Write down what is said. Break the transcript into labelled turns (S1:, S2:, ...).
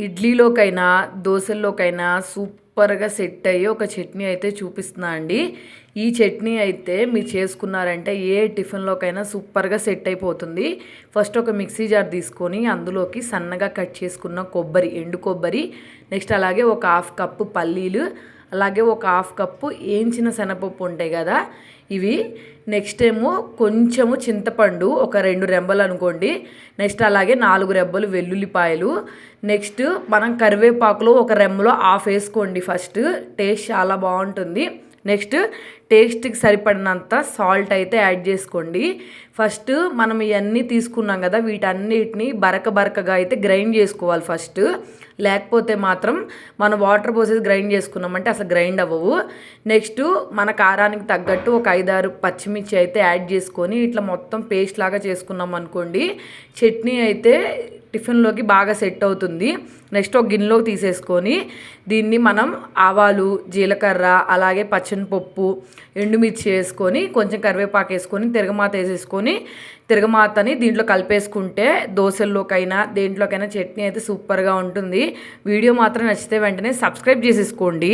S1: ఇడ్లీలోకైనా దోశల్లోకైనా సూపర్గా సెట్ అయ్యి ఒక చట్నీ అయితే చూపిస్తున్నా అండి. ఈ చట్నీ అయితే మీరు చేసుకున్నారంటే ఏ టిఫిన్లోకైనా సూపర్గా సెట్ అయిపోతుంది. ఫస్ట్ ఒక మిక్సీ జార్ తీసుకొని అందులోకి సన్నగా కట్ చేసుకున్న కొబ్బరి, ఎండు కొబ్బరి, నెక్స్ట్ అలాగే ఒక 1/2 కప్పు పల్లీలు, అలాగే ఒక 1/2 కప్పు వేయించిన శనగపప్పు ఉంటాయి కదా ఇవి, నెక్స్ట్ ఏమో కొంచెము చింతపండు ఒక 2 రెమ్మలు అనుకోండి, నెక్స్ట్ అలాగే 4 రెబ్బలు వెల్లుల్లిపాయలు, నెక్స్ట్ మనం కరివేపాకులో ఒక రెమ్మలో హాఫ్ వేసుకోండి. ఫస్ట్ టేస్ట్ చాలా బాగుంటుంది. నెక్స్ట్ టేస్ట్కి సరిపడినంత సాల్ట్ అయితే యాడ్ చేసుకోండి. ఫస్ట్ మనం ఇవన్నీ తీసుకున్నాం కదా, వీటన్నిటిని బరకగా అయితే గ్రైండ్ చేసుకోవాలి ఫస్ట్. లేకపోతే మాత్రం మనం వాటర్ పోసేసి గ్రైండ్ చేసుకున్నామంటే అసలు గ్రైండ్ అవ్వవు. నెక్స్ట్ మన కారానికి తగ్గట్టు ఒక 5-6 పచ్చిమిర్చి అయితే యాడ్ చేసుకొని ఇట్లా మొత్తం పేస్ట్ లాగా చేసుకున్నాం అనుకోండి, చట్నీ అయితే టిఫిన్లోకి బాగా సెట్ అవుతుంది. నెక్స్ట్ ఒక గిన్నెలోకి తీసేసుకొని దీన్ని మనం ఆవాలు, జీలకర్ర, అలాగే పచ్చనిపప్పు, ఎండుమిర్చి వేసుకొని కొంచెం కరివేపాకు వేసుకొని తిరగమాత వేసేసుకొని తిరగమాతని దీంట్లో కలిపేసుకుంటే దోశల్లోకైనా దేంట్లోకైనా చట్నీ అయితే సూపర్గా ఉంటుంది. వీడియో మాత్రం నచ్చితే వెంటనే సబ్స్క్రైబ్ చేసేసుకోండి.